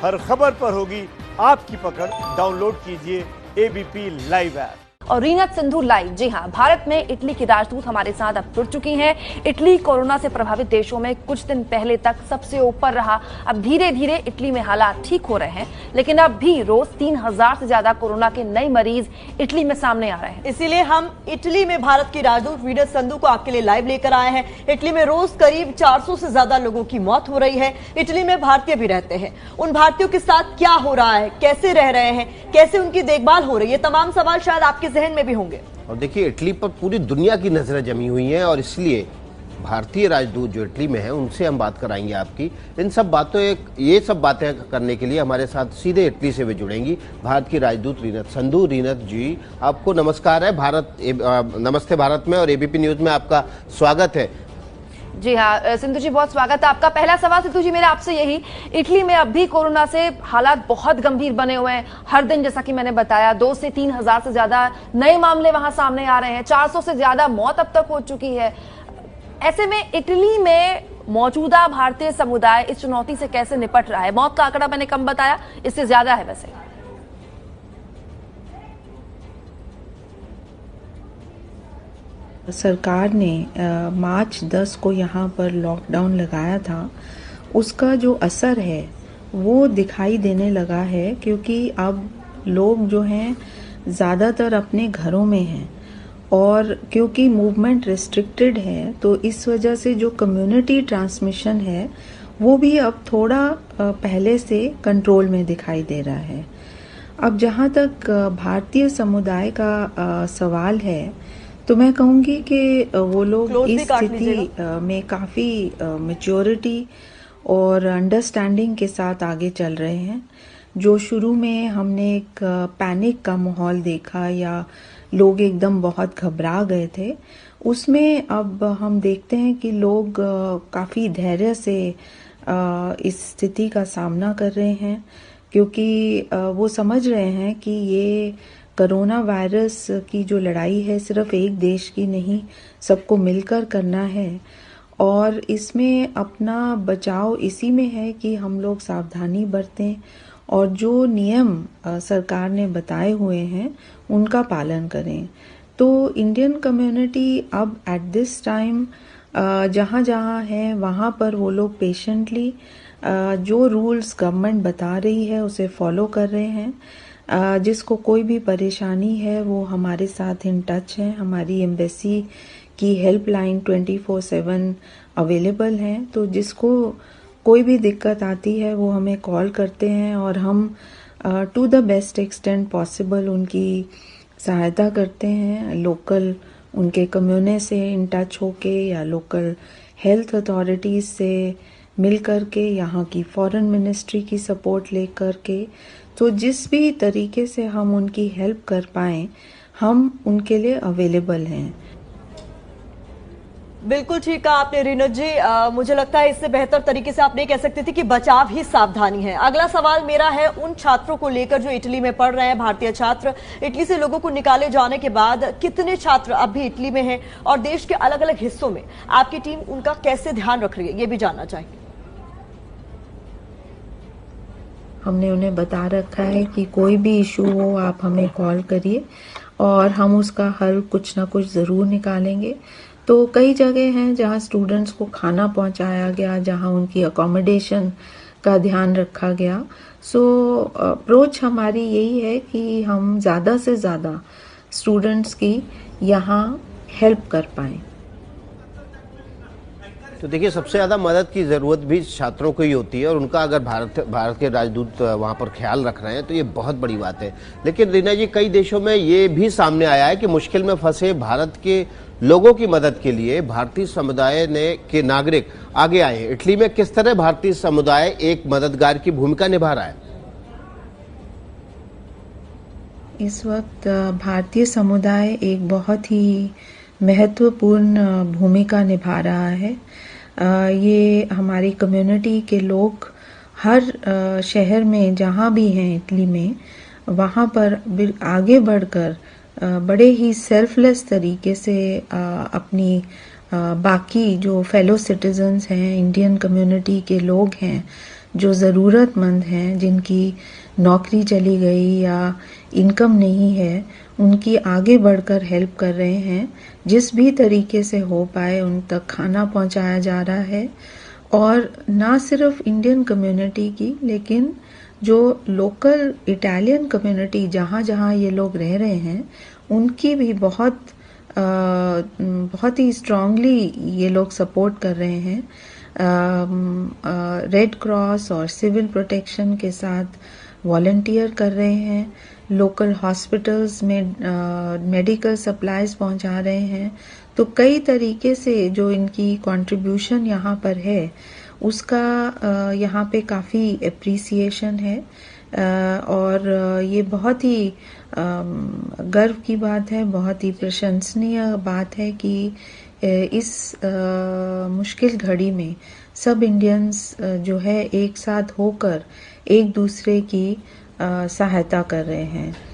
हर खबर पर होगी आपकी पकड़। डाउनलोड कीजिए एबीपी लाइव ऐप। और रीनत सिंधु लाइव। जी हां, भारत में इटली की राजदूत हमारे साथ अब जुड़ चुकी हैं। इटली कोरोना से प्रभावित देशों में कुछ दिन पहले तक सबसे ऊपर रहा। अब धीरे धीरे इटली में हालात ठीक हो रहे हैं, लेकिन अब भी रोज 3000 से ज्यादा कोरोना के नए मरीज इटली में सामने आ रहे हैं। इसीलिए हम इटली में भारत की राजदूत रीनत सिंधु को आपके लिए लाइव लेकर आए हैं। इटली में रोज करीब 400 से ज्यादा लोगों की मौत हो रही है। इटली में भारतीय भी रहते हैं। उन भारतीयों के साथ क्या हो रहा है, कैसे रह रहे हैं, कैसे उनकी देखभाल हो रही है, तमाम सवाल शायद आपके जहन में भी होंगे। और देखिए, इटली पर पूरी दुनिया की नजरें जमी हुई हैं और इसलिए भारतीय राजदूत जो इटली में हैं उनसे हम बात कराएंगे आपकी। ये सब बातें करने के लिए हमारे साथ सीधे इटली से भी जुड़ेंगी भारत की राजदूत रीनत सिंधु। रीनत जी, आपको नमस्कार है। नमस्ते भारत में और एबीपी न्यूज में आपका स्वागत है। जी हाँ सिंधु जी, बहुत स्वागत है आपका। पहला सवाल सिंधु जी मेरा आपसे यही, इटली में अब भी कोरोना से हालात बहुत गंभीर बने हुए हैं। हर दिन जैसा कि मैंने बताया 2 से 3000 से ज्यादा नए मामले वहां सामने आ रहे हैं। 400 से ज्यादा मौत अब तक हो चुकी है। ऐसे में इटली में मौजूदा भारतीय समुदाय इस चुनौती से कैसे निपट रहा है? मौत का आंकड़ा मैंने कम बताया, इससे ज्यादा है वैसे। सरकार ने मार्च 10 को यहाँ पर लॉकडाउन लगाया था। उसका जो असर है वो दिखाई देने लगा है, क्योंकि अब लोग जो हैं ज़्यादातर अपने घरों में हैं और क्योंकि मूवमेंट रिस्ट्रिक्टेड है तो इस वजह से जो कम्युनिटी ट्रांसमिशन है वो भी अब थोड़ा पहले से कंट्रोल में दिखाई दे रहा है। अब जहाँ तक भारतीय समुदाय का सवाल है तो मैं कहूँगी कि वो लोग इस स्थिति में काफ़ी मैच्योरिटी और अंडरस्टैंडिंग के साथ आगे चल रहे हैं। जो शुरू में हमने एक पैनिक का माहौल देखा या लोग एकदम बहुत घबरा गए थे, उसमें अब हम देखते हैं कि लोग काफ़ी धैर्य से इस स्थिति का सामना कर रहे हैं, क्योंकि वो समझ रहे हैं कि ये कोरोना वायरस की जो लड़ाई है सिर्फ एक देश की नहीं, सबको मिलकर करना है। और इसमें अपना बचाव इसी में है कि हम लोग सावधानी बरतें और जो नियम सरकार ने बताए हुए हैं उनका पालन करें। तो इंडियन कम्युनिटी अब एट दिस टाइम जहाँ जहाँ है वहाँ पर वो लोग पेशेंटली जो रूल्स गवर्नमेंट बता रही है उसे फॉलो कर रहे हैं। जिसको कोई भी परेशानी है वो हमारे साथ इन टच है। हमारी एम्बेसी की हेल्पलाइन 24/7 अवेलेबल है, तो जिसको कोई भी दिक्कत आती है वो हमें कॉल करते हैं और हम to the best extent possible उनकी सहायता करते हैं। लोकल उनके कम्युनिटी से इन टच होके या लोकल हेल्थ अथॉरिटीज़ से मिल कर के, यहाँ की फॉरेन मिनिस्ट्री की सपोर्ट ले कर के, तो जिस भी तरीके से हम उनकी हेल्प कर पाएं हम उनके लिए अवेलेबल हैं। बिल्कुल ठीक कहा आपने रीनत जी। मुझे लगता है इससे बेहतर तरीके से आप नहीं कह सकते थे कि बचाव ही सावधानी है। अगला सवाल मेरा है उन छात्रों को लेकर जो इटली में पढ़ रहे हैं, भारतीय छात्र। इटली से लोगों को निकाले जाने के बाद कितने छात्र अब भी इटली में हैं और देश के अलग अलग हिस्सों में आपकी टीम उनका कैसे ध्यान रख रही है, ये भी जानना चाहिए। हमने उन्हें बता रखा है कि कोई भी इशू हो आप हमें कॉल करिए और हम उसका हल कुछ ना कुछ ज़रूर निकालेंगे। तो कई जगह हैं जहां स्टूडेंट्स को खाना पहुंचाया गया, जहां उनकी अकोमोडेशन का ध्यान रखा गया। सो अप्रोच हमारी यही है कि हम ज़्यादा से ज़्यादा स्टूडेंट्स की यहाँ हेल्प कर पाएँ। तो देखिए, सबसे ज़्यादा मदद की ज़रूरत भी छात्रों को ही होती है और उनका अगर भारत के राजदूत वहाँ पर ख्याल रख रहे हैं तो ये बहुत बड़ी बात है। लेकिन रीना जी, कई देशों में ये भी सामने आया है कि मुश्किल में फंसे भारत के लोगों की मदद के लिए भारतीय समुदाय के नागरिक आगे आए हैं। इटली में किस तरह भारतीय समुदाय एक मददगार की भूमिका निभा रहा है? इस वक्त भारतीय समुदाय एक बहुत ही महत्वपूर्ण भूमिका निभा रहा है। ये हमारी कम्युनिटी के लोग हर शहर में जहाँ भी हैं इटली में, वहाँ पर आगे बढ़कर बड़े ही सेल्फलेस तरीके से अपनी बाकी जो फेलो सिटीजन्स हैं, इंडियन कम्युनिटी के लोग हैं जो ज़रूरतमंद हैं, जिनकी नौकरी चली गई या इनकम नहीं है, उनकी आगे बढ़कर हेल्प कर रहे हैं। जिस भी तरीके से हो पाए उन तक खाना पहुंचाया जा रहा है। और ना सिर्फ इंडियन कम्युनिटी की, लेकिन जो लोकल इटालियन कम्युनिटी जहाँ जहाँ ये लोग रह रहे हैं, उनकी भी बहुत ही स्ट्रांगली ये लोग सपोर्ट कर रहे हैं। रेड क्रॉस और सिविल प्रोटेक्शन के साथ वॉलंटियर कर रहे हैं। लोकल हॉस्पिटल्स में मेडिकल सप्लाईज पहुंचा रहे हैं। तो कई तरीके से जो इनकी कंट्रीब्यूशन यहाँ पर है, उसका यहाँ पे काफ़ी एप्रिसिएशन है। और ये बहुत ही गर्व की बात है, बहुत ही प्रशंसनीय बात है कि इस मुश्किल घड़ी में सब इंडियंस जो है एक साथ होकर एक दूसरे की सहायता कर रहे हैं।